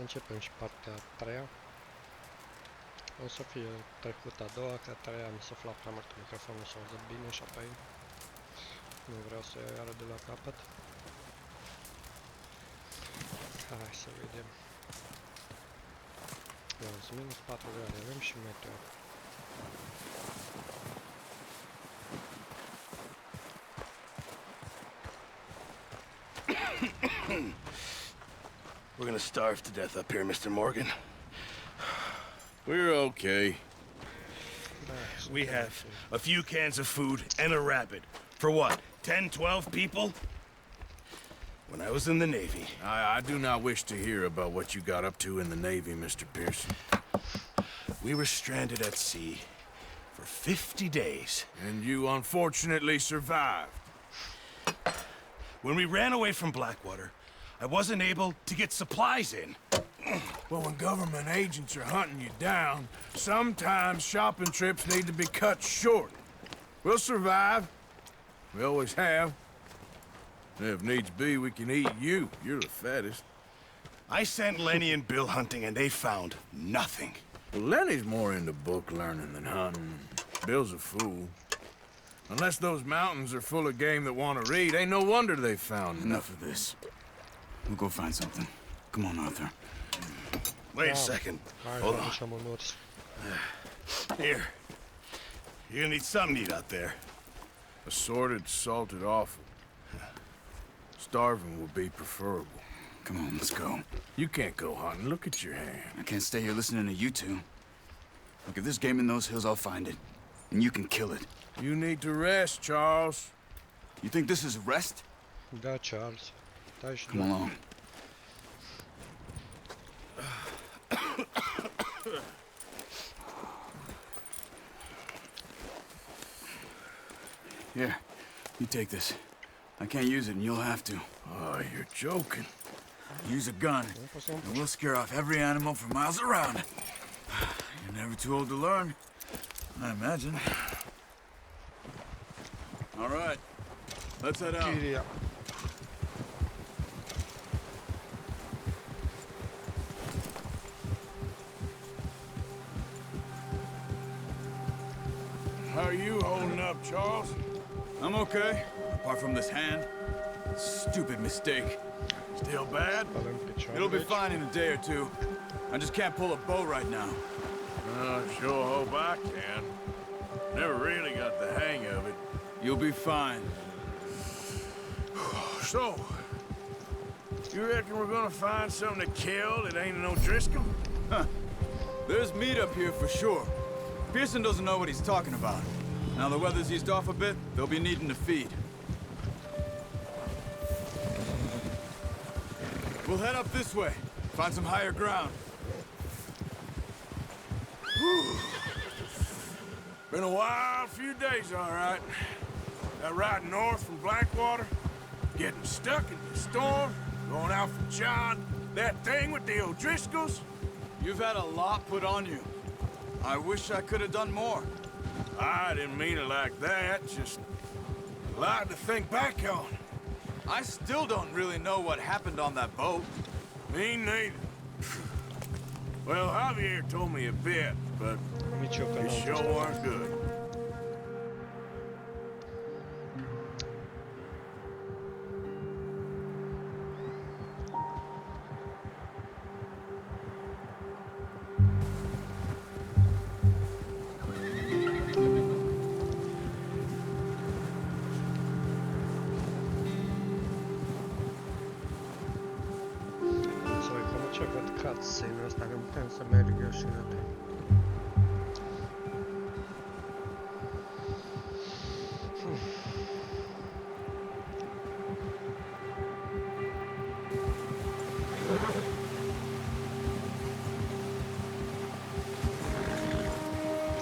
începem și partea a treia. O să fie trecută a doua, că a treia mi s-a aflat prea mult microfonul, s-a auzit bine și apoi nu vreau să iau iară de la capăt. Hai să vedem. Minus 4 grade avem și meteo. We're gonna starve to death up here, Mr. Morgan. We're okay. We have a few cans of food and a rabbit. For what, 10, 12 people? When I was in the Navy... I do not wish to hear about what you got up to in the Navy, Mr. Pearson. We were stranded at sea for 50 days. And you unfortunately survived. When we ran away from Blackwater, I wasn't able to get supplies in. Well, when government agents are hunting you down, sometimes shopping trips need to be cut short. We'll survive. We always have. And if needs be, we can eat you. You're the fattest. I sent Lenny and Bill hunting, and they found nothing. Well, Lenny's more into book learning than hunting. Bill's a fool. Unless those mountains are full of game that want to read, ain't no wonder they found Enough of this. We'll go find something. Come on, Arthur. Wait a second. Hold on. on. Here. You're gonna need something to eat out there. assorted, salted offal. Starving would be preferable. Come on, let's go. You can't go hunting. Look at your hand. I can't stay here listening to you two. Look, if there's game in those hills, I'll find it. And you can kill it. You need to rest, Charles. You think this is rest? Da, Charles. Dai și Come along. Here, you take this. I can't use it, and you'll have to. Oh, you're joking. Use a gun, and we'll scare off every animal for miles around. You're never too old to learn, I imagine. All right, let's head out. Chiria. How are you holding up, Charles? I'm okay, apart from this hand. Stupid mistake. Still bad? Avem picioare It'll be aici. fine in a day or two. I just can't pull a bow right now. Sure hope I can. Never really got the hang of it. You'll be fine. So, you reckon we're gonna find something to kill that ain't no Driscoll? Huh. There's meat up here for sure. Pearson doesn't know what he's talking about. Now the weather's eased off a bit, they'll be needing to feed. We'll head up this way. Find some higher ground. Been a wild few days, all right. That ride north from Blackwater, getting stuck in the storm, going out for John, that thing with the O'Driscolls. You've had a lot put on you. I wish I could have done more. I didn't mean it like that, just a lot to think back on. I still don't really know what happened on that boat. Me neither. Well, Javier told me a bit, but Nici eu că it n-am sure văzut. weren't good. Să vedem ce văd cutscene-ul ăsta, că putem să merg eu și înapoi.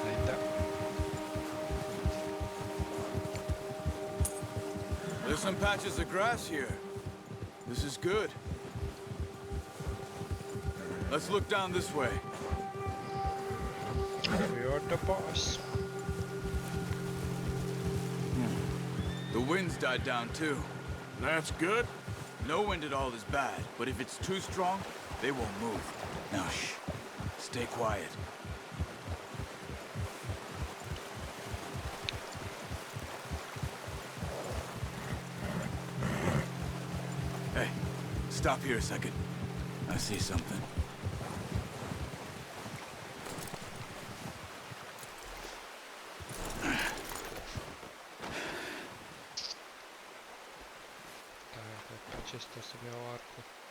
Hai, da. There's some patches of grass here. This is good. Let's look down this way. You're the boss. The wind's died down too. That's good. No wind at all is bad, but if it's too strong, they won't move. Now, shh. Stay quiet. Hey, stop here a second. I see something.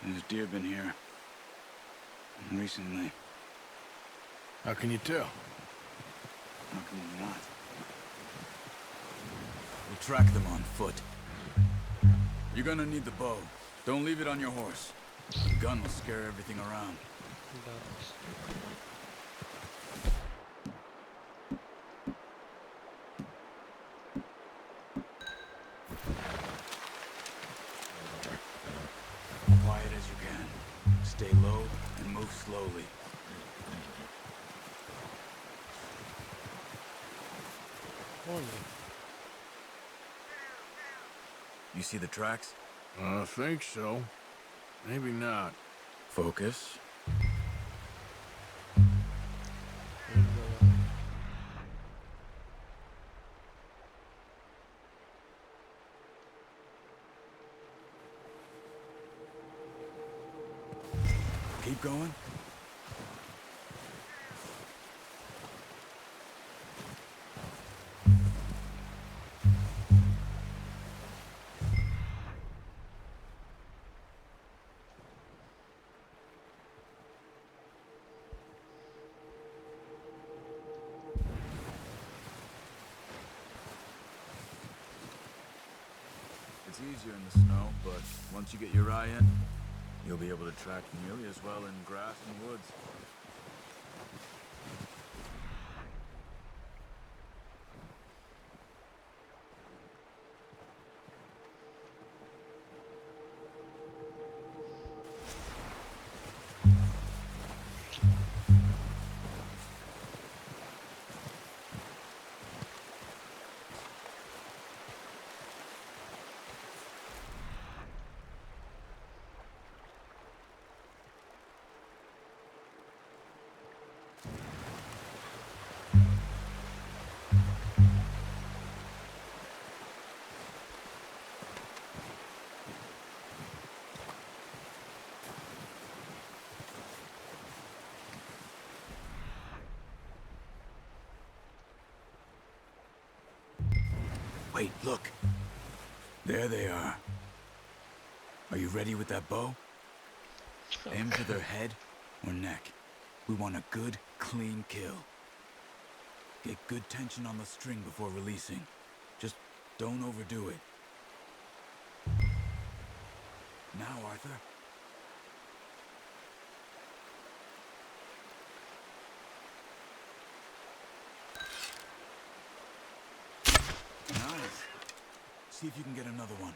There's deer been here. Recently. How can you tell? How can you not? We'll track them on foot. You're gonna need the bow. Don't leave it on your horse. The gun will scare everything around. Quiet as you can. Stay low and move slowly. You see the tracks? I think so. Maybe not. Focus. Keep going. It's easier in the snow, but once you get your eye in, you'll be able to track nearly as well in grass and woods. Wait, look. There they are. Are you ready with that bow? Aim for their head or neck. We want a good, clean kill. Get good tension on the string before releasing. Just don't overdo it. Now, Arthur. Nice. See if you can get another one.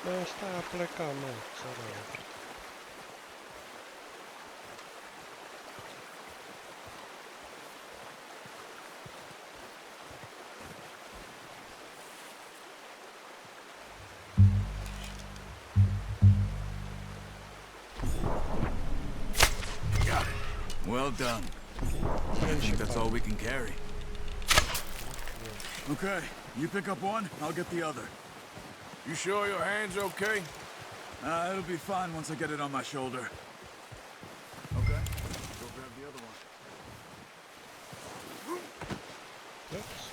Sta a plecar, mano. Sério. Well done. I think that's all we can carry. Okay, you pick up one, I'll get the other. You sure your hand's okay? It'll be fine once I get it on my shoulder. Okay, go grab the other one. Oops.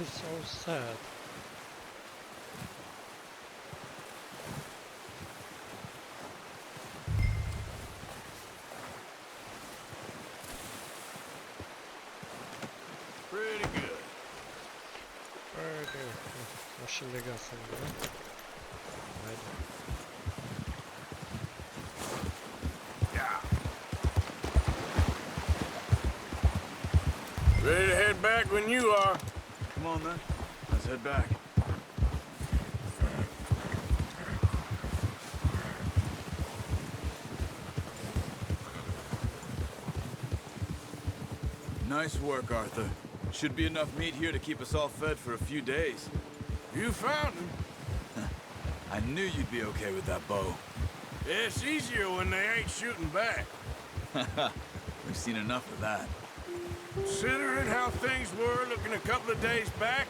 is so sad. Pretty good. Okej, muszę ligga sobie. Haydi. Yeah. Ready to head back when you are. Come on, then. Let's head back. Nice work, Arthur. Should be enough meat here to keep us all fed for a few days. You found him. I knew you'd be okay with that bow. It's easier when they ain't shooting back. We've seen enough of that. Considering how things were looking a couple of days back,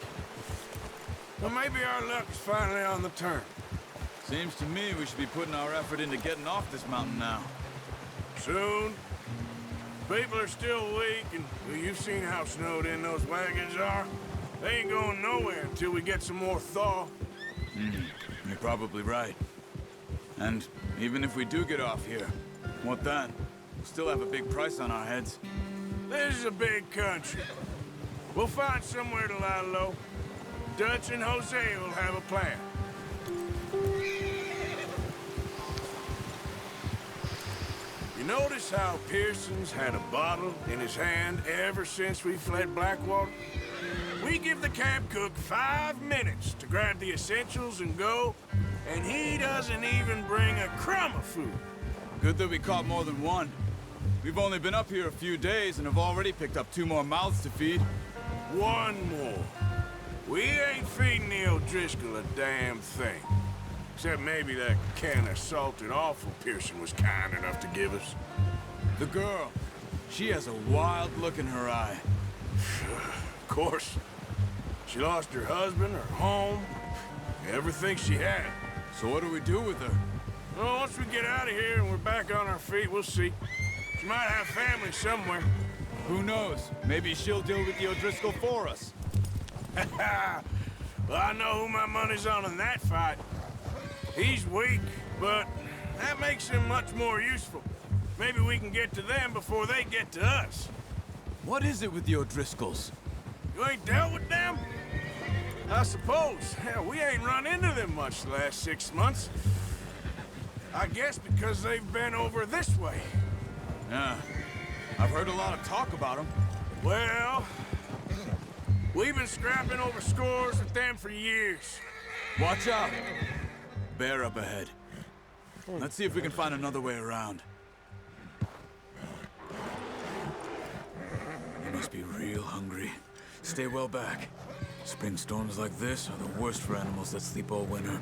well, maybe our luck's finally on the turn. Seems to me we should be putting our effort into getting off this mountain now. Soon. People are still weak, and well, you've seen how snowed in those wagons are. They ain't going nowhere until we get some more thaw. You're probably right. And even if we do get off here, what then? We'll still have a big price on our heads. This is a big country. We'll find somewhere to lie low. Dutch and Jose will have a plan. You notice how Pearson's had a bottle in his hand ever since we fled Blackwater? We give the camp cook 5 minutes to grab the essentials and go, and he doesn't even bring a crumb of food. Good that we caught more than one. We've only been up here a few days and have already picked up 2 more mouths to feed. One more. We ain't feeding the O'Driscoll a damn thing. Except maybe that can of salted offal Pearson was kind enough to give us. The girl, she has a wild look in her eye. Of course. She lost her husband, her home, everything she had. So what do we do with her? Well, once we get out of here and we're back on our feet, we'll see. She might have family somewhere. Who knows? Maybe she'll deal with the O'Driscoll for us. Well, I know who my money's on in that fight. He's weak, but that makes him much more useful. Maybe we can get to them before they get to us. What is it with the O'Driscolls? You ain't dealt with them? I suppose. Hell, we ain't run into them much the last 6 months. I guess because they've been over this way. Yeah, I've heard a lot of talk about them. Well, we've been scrapping over scores with them for years. Watch out! Bear up ahead. Let's see if we can find another way around. They must be real hungry. Stay well back. Spring storms like this are the worst for animals that sleep all winter.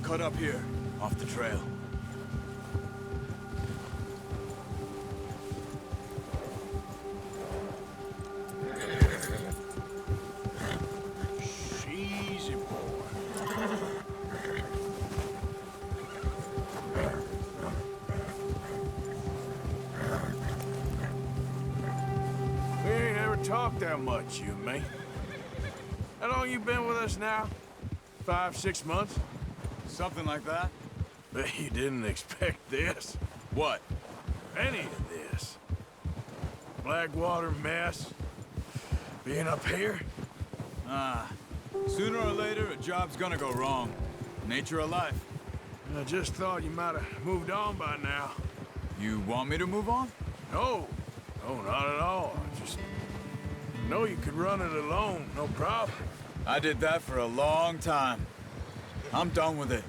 Cut up here, off the trail. Easy, boy. We ain't ever talked that much, you and me. How long you been with us now? 5, 6 months? Something like that? Bet you didn't expect this. What? Any of this. Blackwater mess. Being up here. Sooner or later, a job's gonna go wrong. Nature of life. I just thought you might have moved on by now. You want me to move on? No. No, not at all. I just know you could run it alone, no problem. I did that for a long time. I'm done with it.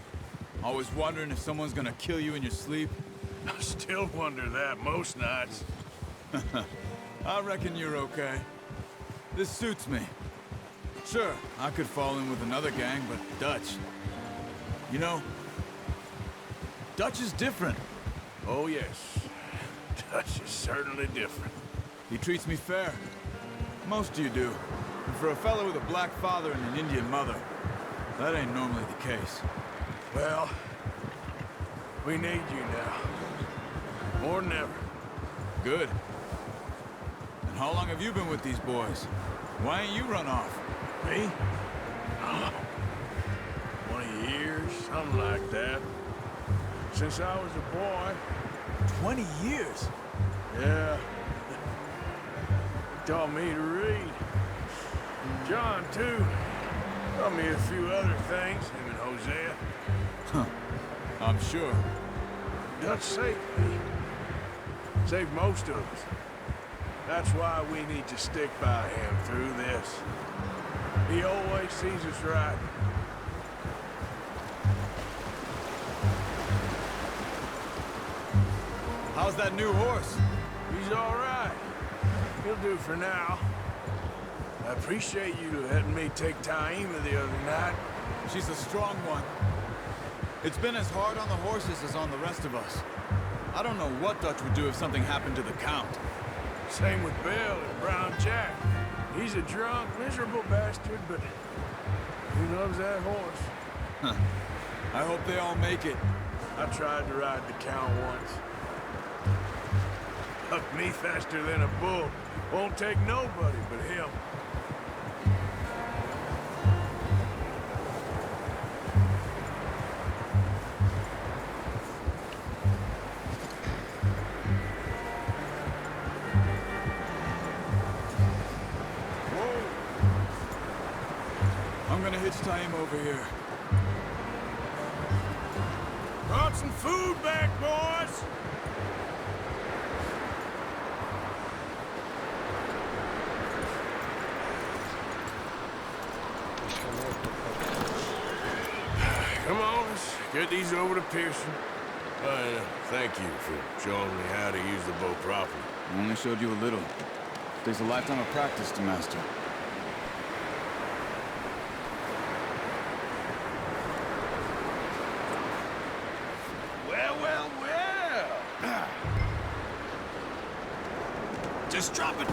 Always wondering if someone's gonna kill you in your sleep. I still wonder that most nights. I reckon you're okay. This suits me. Sure, I could fall in with another gang, but Dutch... You know, Dutch is different. Oh, yes. Dutch is certainly different. He treats me fair. Most of you do. And for a fellow with a black father and an Indian mother, that ain't normally the case. Well, we need you now. More than ever. Good. And how long have you been with these boys? Why ain't you run off? Me? 20 years, something like that. Since I was a boy. 20 years? Yeah. He taught me to read. John, too. Taught me a few other things, him and Hosea. Huh. I'm sure. Dutch saved me. Saved most of us. That's why we need to stick by him through this. He always sees us right. How's that new horse? He's all right. He'll do for now. I appreciate you letting me take Taima the other night. She's a strong one. It's been as hard on the horses as on the rest of us. I don't know what Dutch would do if something happened to the Count. Same with Bill and Brown Jack. He's a drunk, miserable bastard, but he loves that horse. Huh. I hope they all make it. I tried to ride the Count once. Hucked me faster than a bull. Won't take nobody but him. I'm gonna hitch Taima over here. Brought some food back, boys! Come on, let's get these over to Pearson. Thank you for showing me how to use the bow properly. I only showed you a little. Takes a lifetime of practice to master. Well. Just drop it.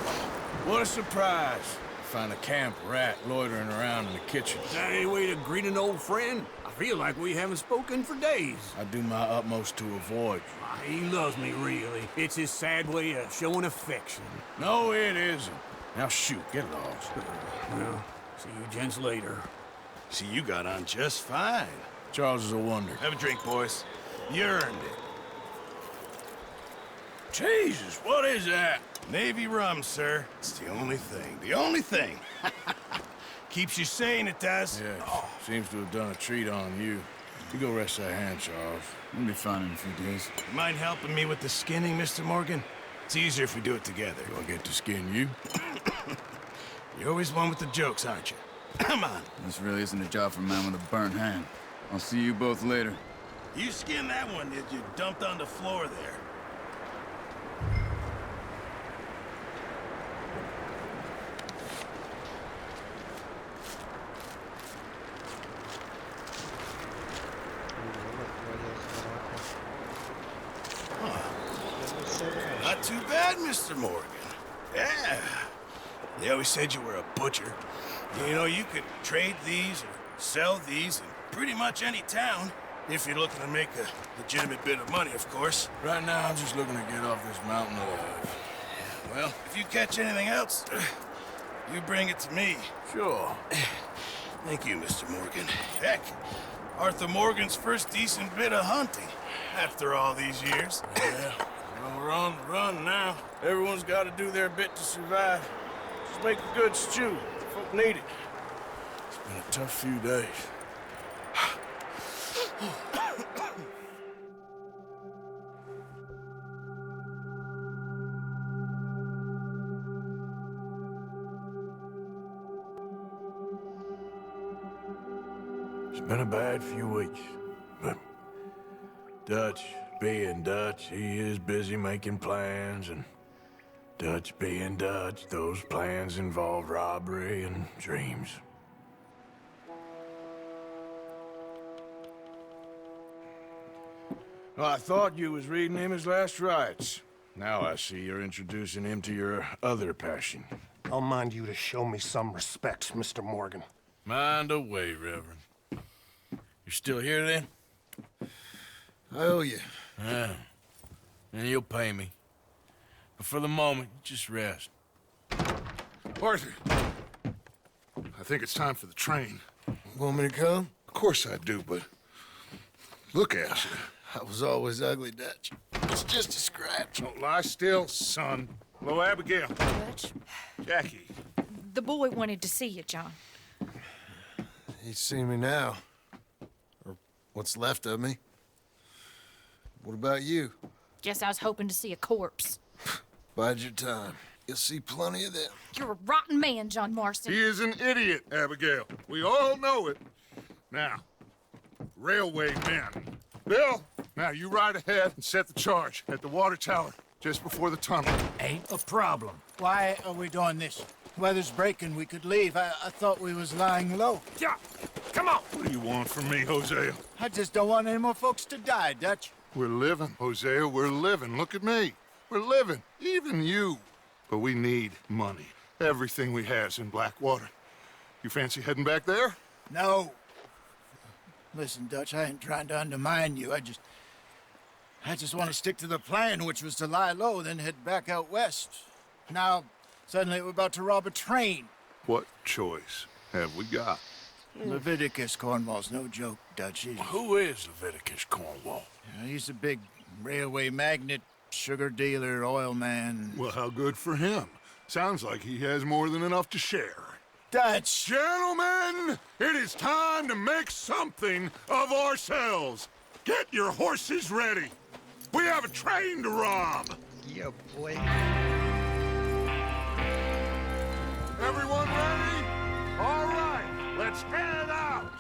What a surprise. Find a camp rat loitering around in the kitchen. Is that any way to greet an old friend? I feel like we haven't spoken for days. I do my utmost to avoid you. He loves me, really. It's his sad way of showing affection. No, it isn't. Now shoot, get lost. Well, see you gents later. See, you got on just fine. Charles is a wonder. Have a drink, boys. You earned it. Jesus, what is that? Navy rum, sir. It's the only thing. The only thing. Keeps you sane, it does. Yeah, seems to have done a treat on you. You go rest that hand, Charles. We'll be fine in a few days. You mind helping me with the skinning, Mr. Morgan? It's easier if we do it together. Do I get to skin you? You're always one with the jokes, aren't you? Come on. This really isn't a job for a man with a burnt hand. I'll see you both later. You skinned that one that you dumped on the floor there. Not too bad, Mr. Morgan. Yeah. They always said you were a butcher. You know, you could trade these or sell these in pretty much any town. If you're looking to make a legitimate bit of money, of course. Right now, I'm just looking to get off this mountain alive. Well, if you catch anything else, you bring it to me. Sure. Thank you, Mr. Morgan. Heck, Arthur Morgan's first decent bit of hunting after all these years. Yeah, we're on the run now. Everyone's got to do their bit to survive. Just make a good stew. Folk need it. It's been a tough few days. It's been a bad few weeks, but Dutch being Dutch, he is busy making plans, and Dutch being Dutch, those plans involve robbery and dreams. Well, I thought you was reading him his last rites. Now I see you're introducing him to your other passion. I'll mind you to show me some respect, Mr. Morgan. Mind away, Reverend. You still here, then? I owe you. Yeah. And you'll pay me. But for the moment, just rest. Arthur, I think it's time for the train. Want me to come? Of course I do, but look at you. I was always ugly, Dutch. It's just a scratch. Don't lie still, son. Hello, Abigail. Dutch, Jackie. the boy wanted to see you, John. He's seen me now. Or what's left of me. What about you? Guess I was hoping to see a corpse. Bide your time. You'll see plenty of them. You're a rotten man, John Marston. He is an idiot, Abigail. We all know it. Now, railway men. Bill, now you ride ahead and set the charge at the water tower just before the tunnel. Ain't a problem. Why are we doing this? Weather's breaking, we could leave. I thought we was lying low. Yeah, come on. What do you want from me, Hosea? I just don't want any more folks to die, Dutch. We're living, Hosea, we're living. Look at me. We're living, even you. But we need money. Everything we have's in Blackwater. You fancy heading back there? No. Listen, Dutch, I ain't trying to undermine you. I just want to stick to the plan, which was to lie low, then head back out west. Now, suddenly we're about to rob a train. What choice have we got? Leviticus Cornwall's no joke, Dutch. Who is Leviticus Cornwall? He's a big railway magnate, sugar dealer, oil man. Well, how good for him. Sounds like he has more than enough to share. Dutch! Gentlemen, it is time to make something of ourselves. Get your horses ready. We have a train to rob. Yeah, boy. Everyone ready? All right, let's head out.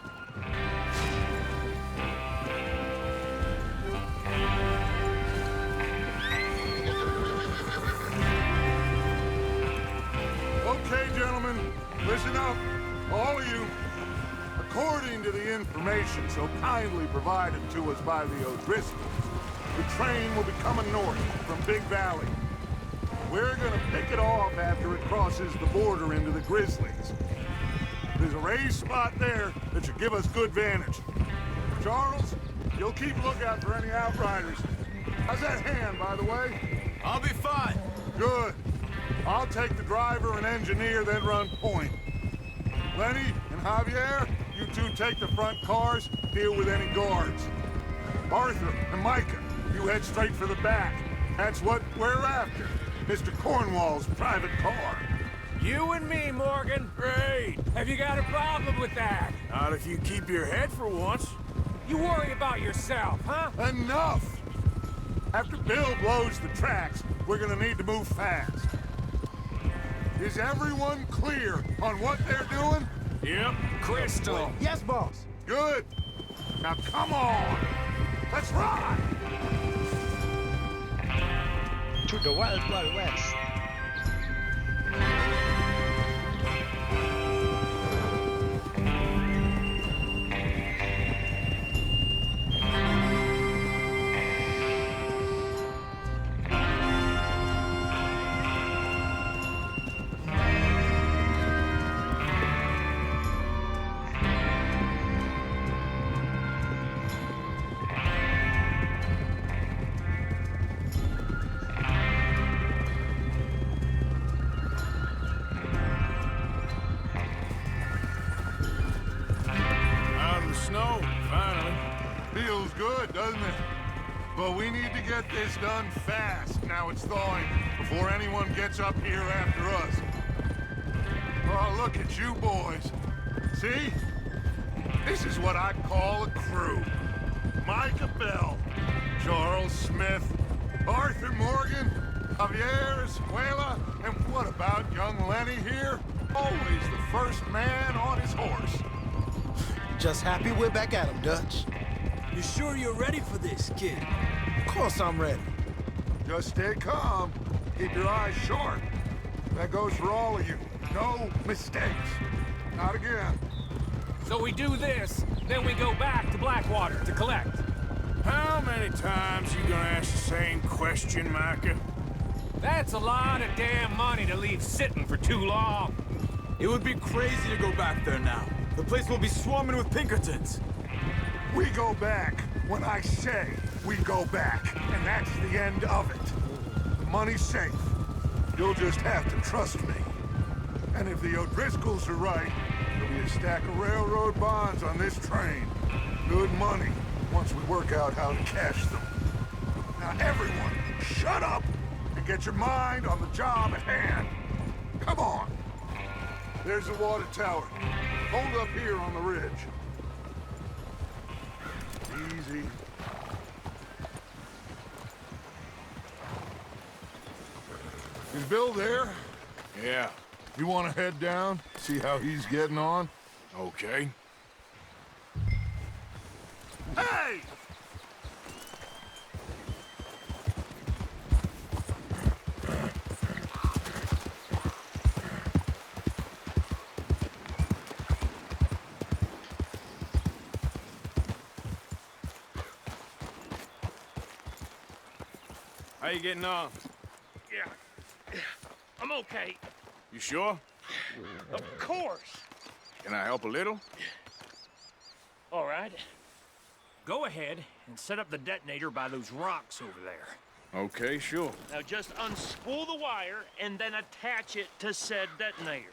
Okay, gentlemen, listen up, all of you. According to the information so kindly provided to us by the O'Driscolls, the train will be coming north from Big Valley. We're gonna pick it off after it crosses the border into the Grizzlies. There's a raised spot there that should give us good vantage. Charles, you'll keep lookout for any outriders. How's that hand, by the way? I'll be fine. Good. I'll take the driver and engineer, then run point. Lenny and Javier, you two take the front cars, deal with any guards. Arthur and Micah, you head straight for the back. That's what we're after. Mr. Cornwall's private car. You and me, Morgan. Great. Have you got a problem with that? Not if you keep your head for once. You worry about yourself, huh? Enough! After Bill blows the tracks, we're gonna need to move fast. Is everyone clear on what they're doing? Yep. Crystal. Yes, boss. Good. Now come on. Let's ride. To the Wild Wild West. Out of the snow, finally. Feels good, doesn't it? But we need to get this done fast. Now it's thawing before anyone gets up here after us. Oh, look at you boys. See? This is what I call a crew. Micah Bell, Charles Smith, Arthur Morgan, Javier Escuela, and what about young Lenny here? Always the first man on his horse. Just happy we're back at him, Dutch. You sure you're ready for this, kid? Of course I'm ready. Just stay calm. Keep your eyes sharp. That goes for all of you. No mistakes. Not again. So we do this, then we go back to Blackwater to collect. How many times you gonna ask the same question, Micah? That's a lot of damn money to leave sitting for too long. It would be crazy to go back there now. The place will be swarming with Pinkertons. We go back when I say we go back, and that's the end of it. The money's safe. You'll just have to trust me. And if the O'Driscolls are right, there'll be a stack of railroad bonds on this train. Good money, once we work out how to cash them. Now everyone, shut up and get your mind on the job at hand. Come on. There's the water tower. Hold up here on the ridge. Easy. Is Bill there? Yeah. You want to head down, see how he's getting on? Okay. Hey! How you getting on? Yeah. I'm okay. You sure? Of course. Can I help a little? All right. Go ahead and set up the detonator by those rocks over there. Okay, sure. Now just unspool the wire and then attach it to said detonator.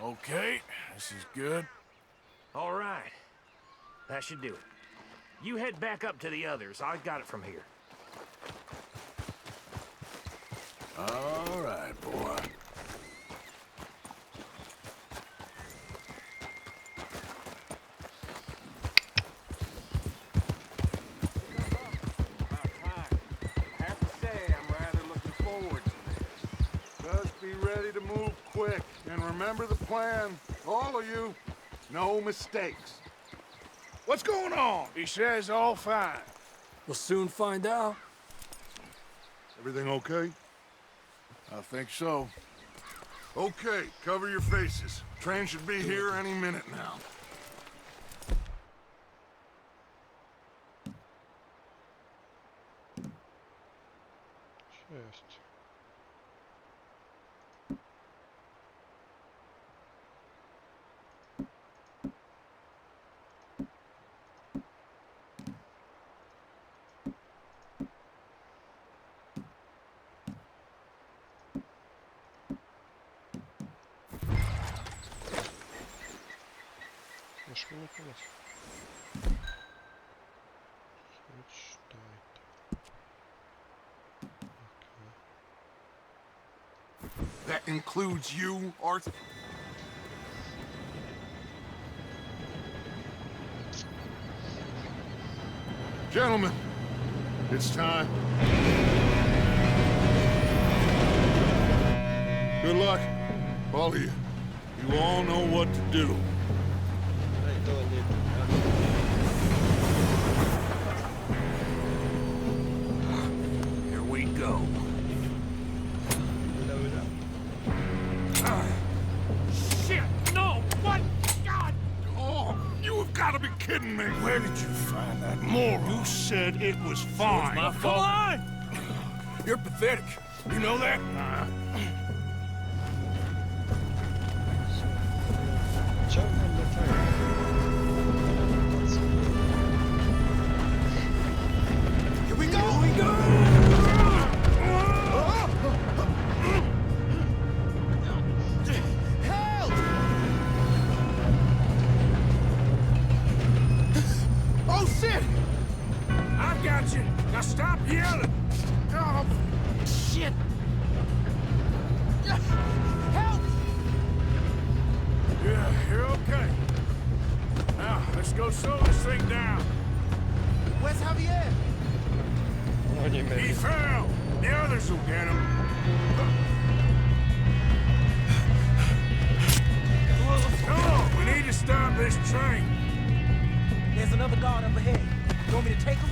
Okay, this is good. All right. That should do it. You head back up to the others. I got it from here. All right, boy. Remember the plan, all of you. No mistakes. What's going on? He says all fine. We'll soon find out. Everything okay? I think so. Okay, cover your faces. Train should be here any minute now. Just. Мышку не полез. Switch died. Okay. That includes you, Arthur? Gentlemen, it's time. Good luck, all of you. You all know what to do. Here we go. Shit! No! What? God! Oh, you have got to be kidding me. Where did you find that moron? You said it was fine. My fault. Come on! You're pathetic. You know that? Here we go! Here we go! Help! Oh, shit! I got you. Now stop yelling. Oh, shit! Help! Yeah, you're okay. Now, let's go slow this thing down. Where's Javier? Oni He mieli. fell. The others will get him. Come on, we need to stop this train. There's another guard up ahead. You want me to take him?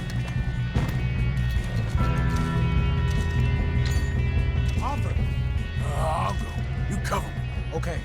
Arthur. I'll go. You cover me. Okay.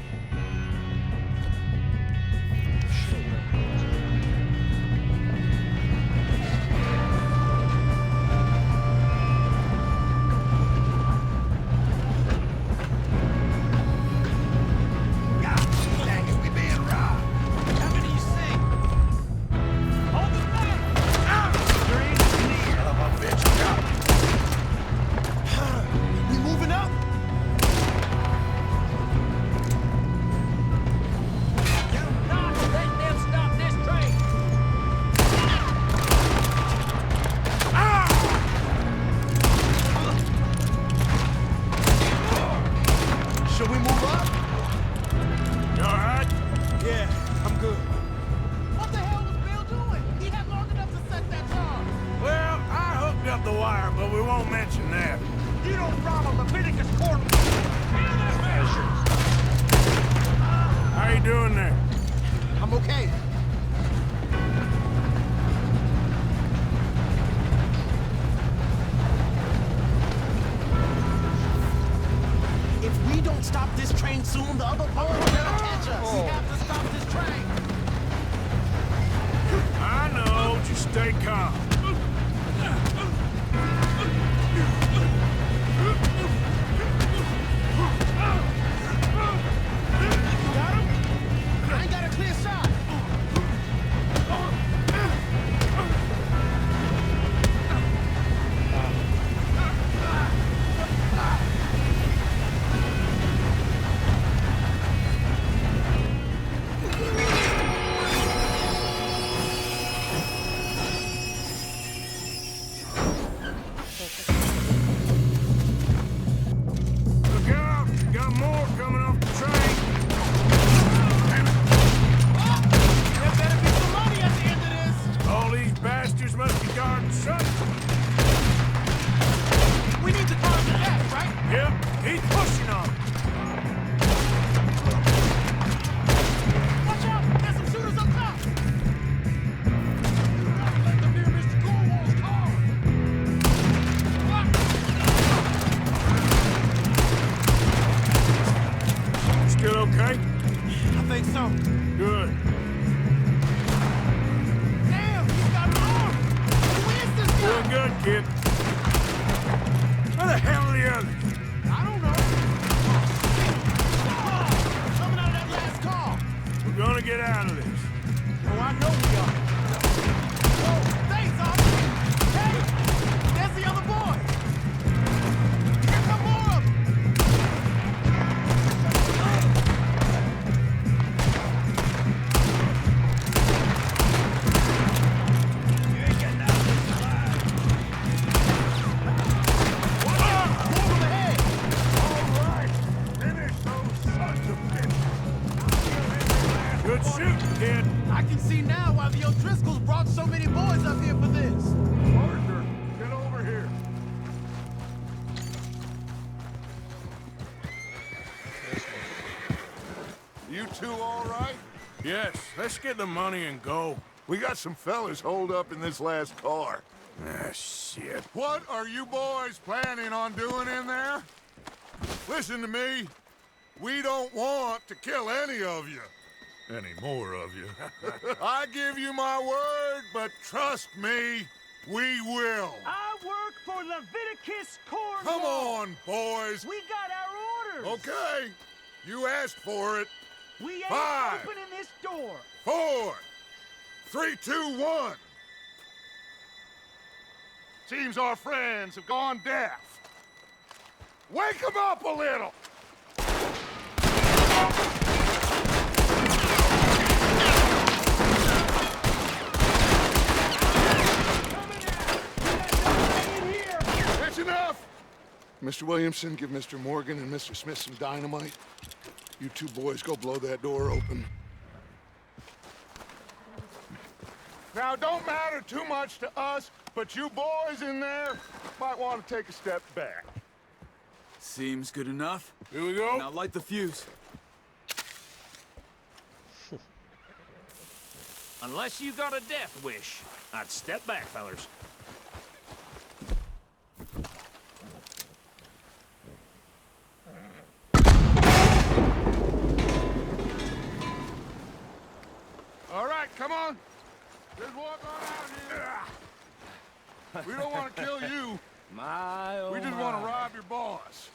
We moving up? Not let them stop this train! Should we move up? You all right? Yeah, I'm good. What the hell was Bill doing? He had long enough to set that charge. Well, I hooked up the wire, but we won't mention that. You don't follow Leviticus Court. How you doing there? I'm okay. If we don't stop this train soon, the other boy will never catch us. We have to stop this train. I know. Just stay calm. Got him? I ain't got a clear shot. Look out! Got more coming off the train. There better be some money at the end of this. All these bastards must be guarding something. We need to guard the left, right? Yep, he's pushing on it. Watch out! There's some shooters up top. Let them near Mr. Cornwall's car. Still okay? I think so. Good. Damn, he's got an arm. Who is this guy? Doing good, kid. Where the hell are the others? I don't know. Coming out of that last car. We're gonna get out of this. Oh, I know we are. Whoa, thanks, officer. Hey, there's the other boy. Here come more of them. Move them ahead. All right. Finish those sons of bitches. Good shooting, kid. I can see now why the O'Driscolls brought so many boys up here for this. Arthur, get over here. You two all right? Yes, let's get the money and go. We got some fellas holed up in this last car. Ah, shit. What are you boys planning on doing in there? Listen to me. We don't want to kill any of you. Any more of you. I give you my word, but trust me, we will. I work for Leviticus Court. Come on, boys. We got our orders. Okay. You asked for it. We ain't 5, opening this door. 4, 3, 2, 1. Seems our friends have gone deaf. Wake them up a little. That's enough. Mr. Williamson, give Mr. Morgan and Mr. Smith some dynamite. You two boys go blow that door open. Now, it don't matter too much to us, but you boys in there might want to take a step back. Seems good enough. Here we go. Now light the fuse. Unless you got a death wish, I'd step back, fellers. All right, come on. Just walk on out here. We don't want to kill you. We just want to rob your boss.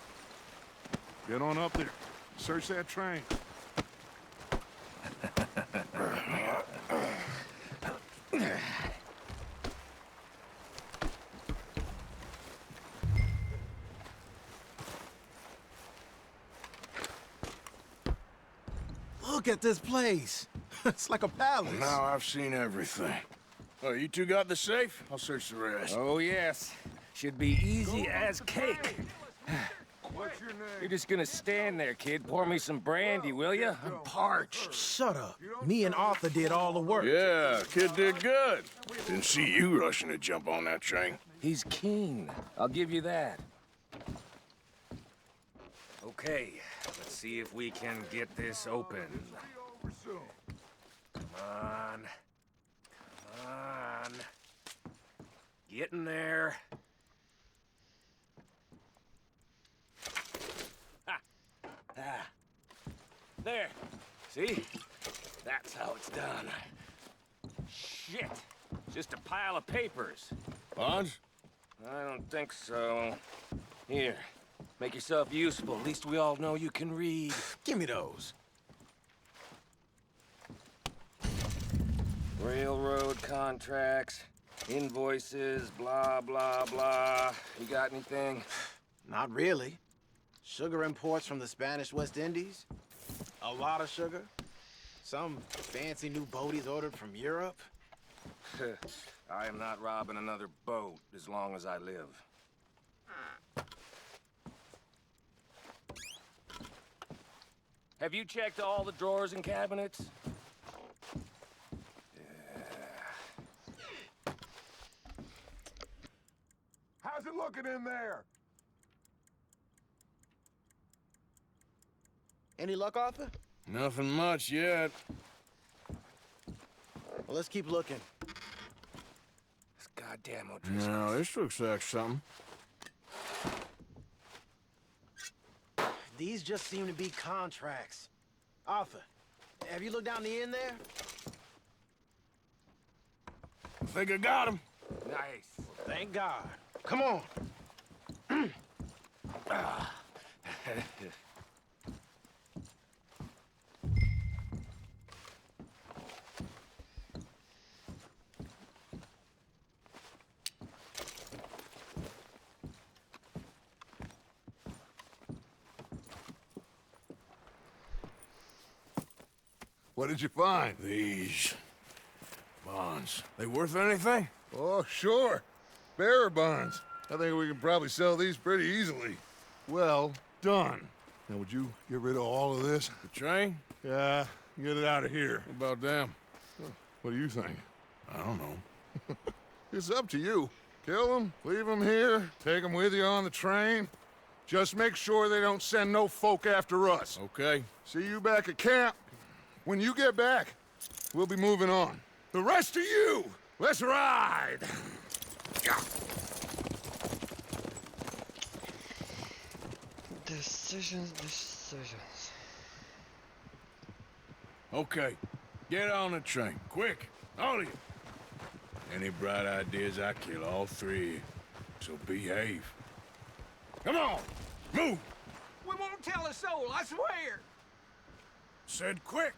Get on up there. Search that train. Look at this place. It's like a palace. Now I've seen everything. Oh, you two got the safe? I'll search the rest. Oh, yes. Should be easy as cake. What's your name? You're just gonna stand there, kid. Pour me some brandy, will you? I'm parched. Shut up. Me and Arthur did all the work. Yeah, kid did good. Didn't see you rushing to jump on that train. He's keen. I'll give you that. Okay, let's see if we can get this open. Come on. Come on. Get in there. Ah. There. See? That's how it's done. Shit. Just a pile of papers. Bonds? I don't think so. Here. Make yourself useful. At least we all know you can read. Give me those. Railroad contracts, invoices, blah, blah, blah. You got anything? Not really. Sugar imports from the Spanish West Indies. A lot of sugar. Some fancy new boat he's ordered from Europe. I am not robbing another boat as long as I live. Have you checked all the drawers and cabinets? How's it looking in there? Any luck, Arthur? Nothing much yet. Well, let's keep looking. This goddamn O'Driscoll. No, this looks like something. These just seem to be contracts. Arthur, have you looked down the end there? I think I got him. Nice. Thank God. Come on. What did you find? These bonds. They worth anything? Oh, sure. Bearer bonds. I think we can probably sell these pretty easily. Well done. Now, would you get rid of all of this? The train? Yeah, get it out of here. What about them? What do you think? I don't know. It's up to you. Kill them, leave them here, take them with you on the train. Just make sure they don't send no folk after us. Okay. See you back at camp. When you get back, we'll be moving on. The rest of you, let's ride! Decisions. Okay. Get on the train. Quick. All of you. Any bright ideas, I kill all three of you. So behave. Come on! Move! We won't tell a soul, I swear. Said quick!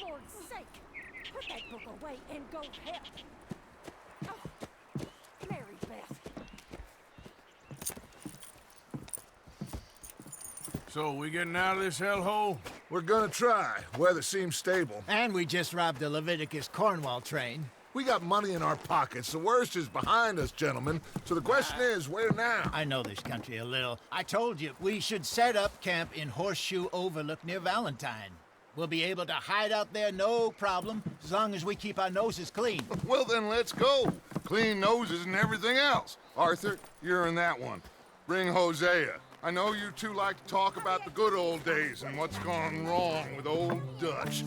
Lord's sake! Put that book away and go help. Oh, Mary Beth. So, we getting out of this hellhole? We're gonna try. Weather seems stable. And we just robbed the Leviticus Cornwall train. We got money in our pockets. The worst is behind us, gentlemen. So the question is, where now? I know this country a little. I told you, we should set up camp in Horseshoe Overlook near Valentine. We'll be able to hide out there, no problem, as long as we keep our noses clean. Well, then let's go. Clean noses and everything else. Arthur, you're in that one. Bring Hosea. I know you two like to talk about the good old days and what's gone wrong with old Dutch.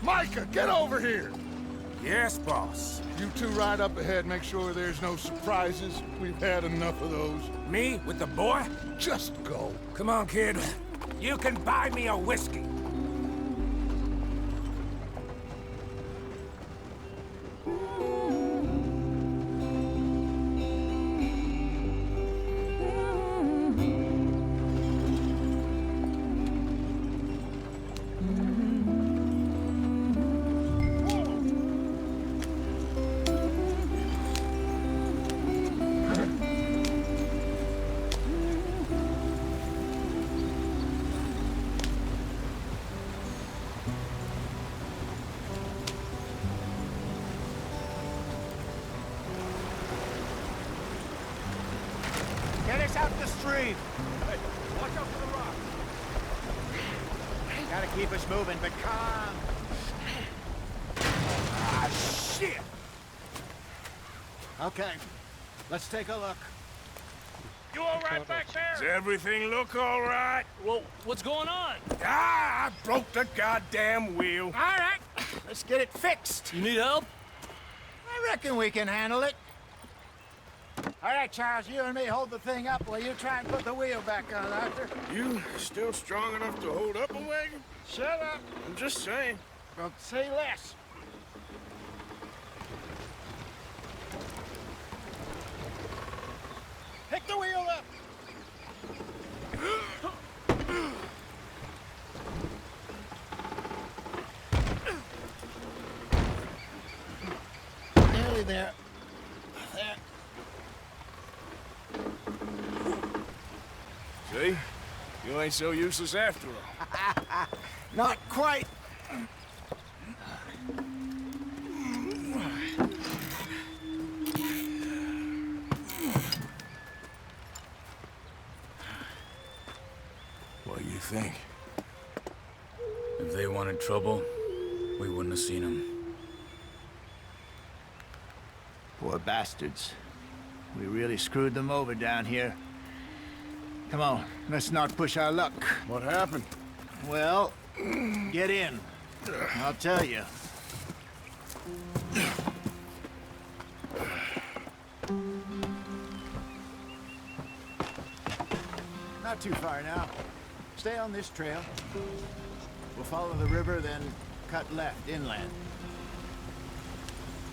Micah, get over here! Yes, boss. You two ride up ahead, make sure there's no surprises. We've had enough of those. Me? With the boy? Just go. Come on, kid. You can buy me a whiskey. Get us out the stream. Hey, watch out for the rock. Gotta keep us moving, but calm. Ah, shit! Okay, let's take a look. You all right back there? Does everything look all right? Well, what's going on? Ah, I broke the goddamn wheel. All right, let's get it fixed. You need help? I reckon we can handle it. All right, Charles, you and me hold the thing up while you try and put the wheel back on, Arthur. You still strong enough to hold up a wagon? Shut up. I'm just saying. Don't say less. Pick the wheel up. Nearly there. There. See? You ain't so useless after all. Not quite. What do you think? If they wanted trouble, we wouldn't have seen them. Poor bastards. We really screwed them over down here. Come on, let's not push our luck. What happened? Well, get in. I'll tell you. Not too far now. Stay on this trail. We'll follow the river, then cut left inland.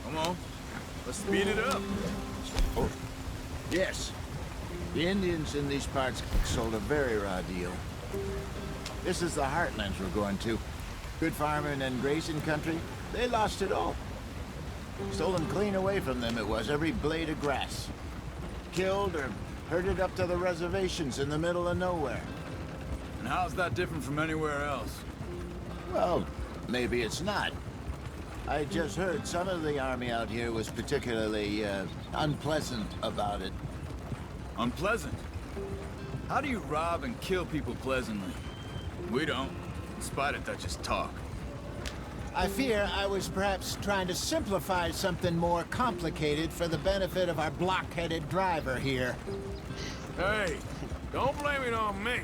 Come on. Let's speed it up. Oh. Yes. The Indians in these parts sold a very raw deal. This is the heartlands we're going to. Good farming and grazing country, they lost it all. Stolen clean away from them it was, every blade of grass. Killed or Herded up to the reservations in the middle of nowhere. And how's that different from anywhere else? Well, maybe it's not. I just heard some of the army out here was particularly, unpleasant about it. Unpleasant? How do you rob and kill people pleasantly? We don't, in spite of Dutch's talk. I fear I was perhaps trying to simplify something more complicated for the benefit of our block-headed driver here. Hey, don't blame it on me.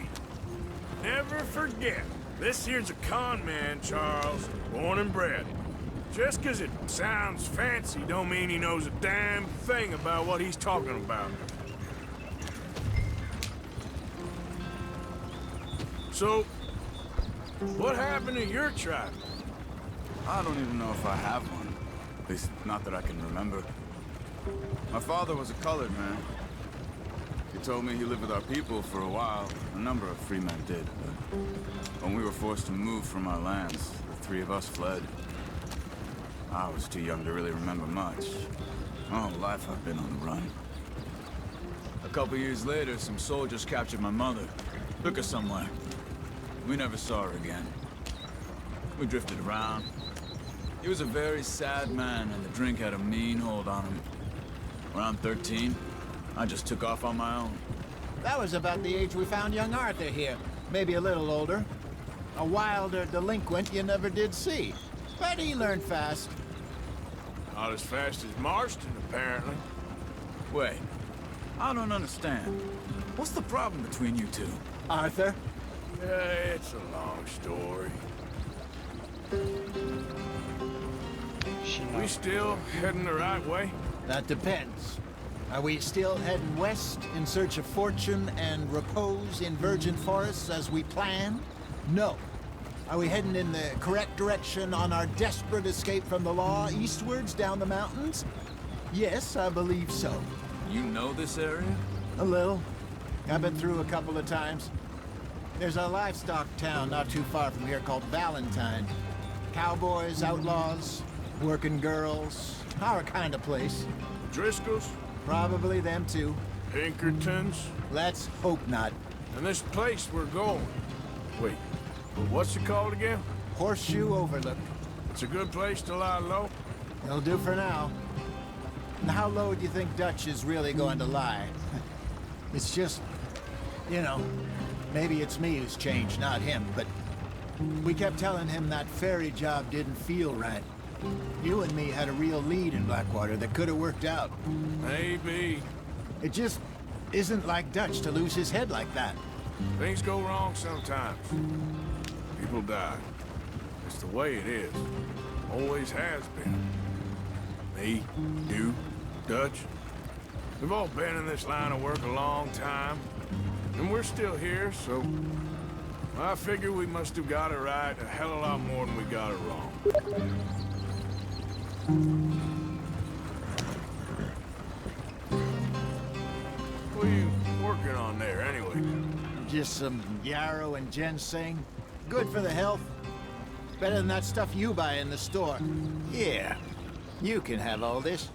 Never forget, this here's a con man, Charles, born and bred. Just 'cause it sounds fancy don't mean he knows a damn thing about what he's talking about. So, what happened to your tribe? I don't even know if I have one. At least, not that I can remember. My father was a colored man. He told me he lived with our people for a while. A number of free men did, but when we were forced to move from our lands, the three of us fled. I was too young to really remember much. My whole life I've been on the run. A couple years later, some soldiers captured my mother. Took her somewhere. We never saw her again. We drifted around. He was a very sad man, and the drink had a mean hold on him. Around 13, I just took off on my own. That was about the age we found young Arthur here. Maybe a little older. A wilder delinquent you never did see. But he learned fast. Not as fast as Marston, apparently. Wait, I don't understand. What's the problem between you two? Arthur? It's a long story. We still heading the right way? That depends. Are we still heading west in search of fortune and repose in virgin forests as we planned? No. Are we heading in the correct direction on our desperate escape from the law eastwards down the mountains? Yes, I believe so. You know this area? A little. I've been through a couple of times. There's a livestock town not too far from here called Valentine. Cowboys, outlaws, working girls, our kind of place. Driscoll's? Probably them too. Pinkertons? Let's hope not. And this place we're going. Wait, what's it called again? Horseshoe Overlook. It's a good place to lie low? It'll do for now. And how low do you think Dutch is really going to lie? It's just, you know, maybe it's me who's changed, not him, but we kept telling him that ferry job didn't feel right. You and me had a real lead in Blackwater that could have worked out. Maybe. It just isn't like Dutch to lose his head like that. Things go wrong sometimes. People die. It's the way it is. Always has been. Me, you, Dutch. We've all been in this line of work a long time. And we're still here, so I figure we must have got it right a hell of a lot more than we got it wrong. What are you working on there, anyway? Just some yarrow and ginseng. Good for the health. Better than that stuff you buy in the store. Yeah, you can have all this.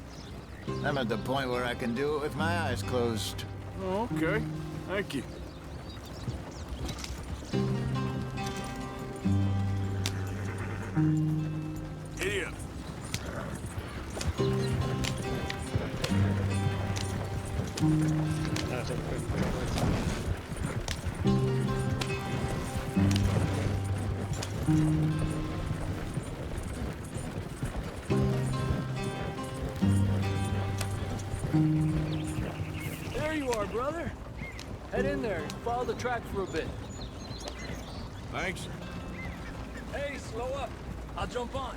I'm at the point where I can do it with my eyes closed. Oh, okay. Thank you. Idiot. There you are, brother. Head in there and follow the track for a bit. Thanks. Hey, slow up. I'll jump on.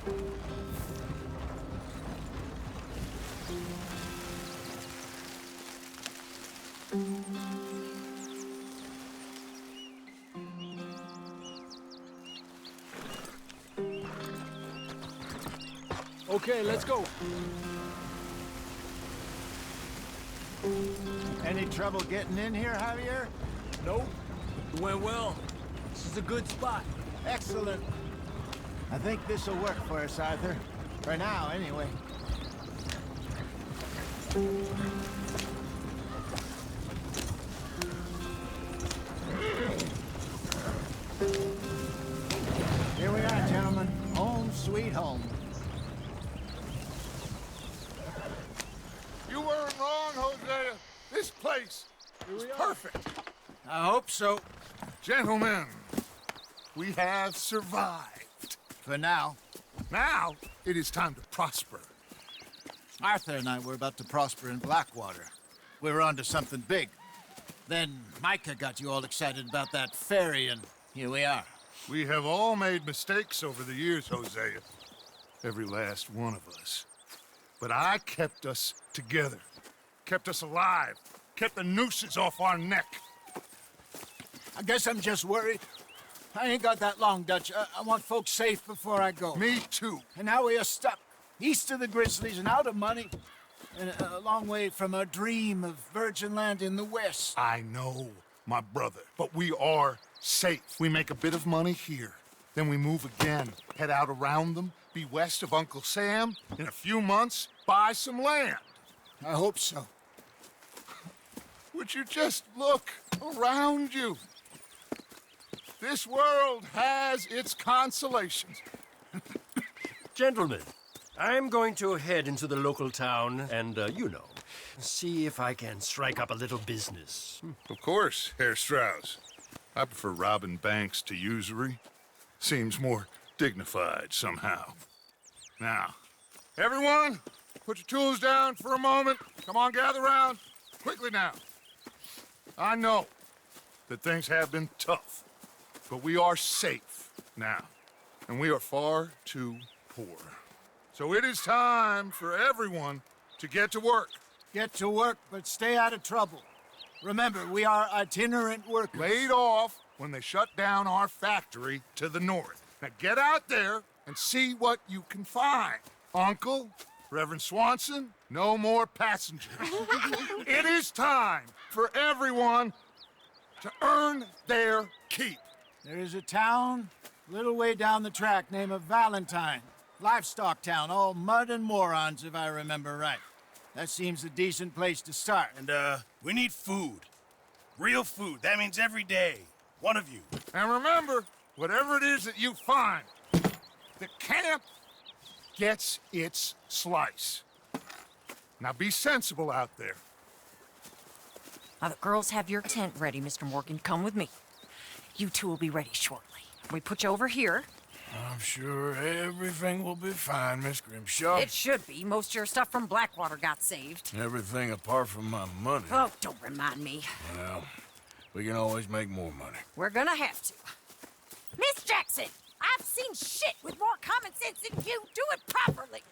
Okay, let's go. Any trouble getting in here, Javier? Nope. It went well. This is a good spot. Excellent. I think this'll work for us, Arthur. For now, anyway. perfect. I hope so. Gentlemen, we have survived. For now. Now, it is time to prosper. Arthur and I were about to prosper in Blackwater. We were onto something big. Then Micah got you all excited about that ferry, and here we are. We have all made mistakes over the years, Hosea. Every last one of us. But I kept us together. Kept us alive. Kept the nooses off our neck. I guess I'm just worried. I ain't got that long, Dutch. I want folks safe before I go. Me too. And now we are stuck. East of the Grizzlies and out of money. And a long way from our dream of virgin land in the west. I know, my brother. But we are safe. We make a bit of money here. Then we move again. Head out around them. Be west of Uncle Sam. In a few months, buy some land. I hope so. Would you just look around you? This world has its consolations. Gentlemen, I'm going to head into the local town and, see if I can strike up a little business. Of course, Herr Strauss. I prefer robbing banks to usury. Seems more dignified somehow. Now, everyone, put your tools down for a moment. Come on, gather round. Quickly now. I know that things have been tough, but we are safe now, and we are far too poor. So it is time for everyone to get to work. Get to work, but stay out of trouble. Remember, we are itinerant workers. Laid off when they shut down our factory to the north. Now get out there and see what you can find. Uncle, Reverend Swanson, no more passengers. It is time for everyone to earn their keep. There is a town a little way down the track named Valentine. Livestock town, all mud and morons, if I remember right. That seems a decent place to start. And, we need food. Real food. That means every day. One of you. And remember, whatever it is that you find, the camp gets its slice. Now be sensible out there. Now the girls have your tent ready, Mr. Morgan. Come with me. You two will be ready shortly. We put you over here. I'm sure everything will be fine, Miss Grimshaw. It should be. Most of your stuff from Blackwater got saved. Everything apart from my money. Oh, don't remind me. Well, we can always make more money. We're gonna have to. Miss Jackson, I've seen shit with more common sense than you. Do it properly.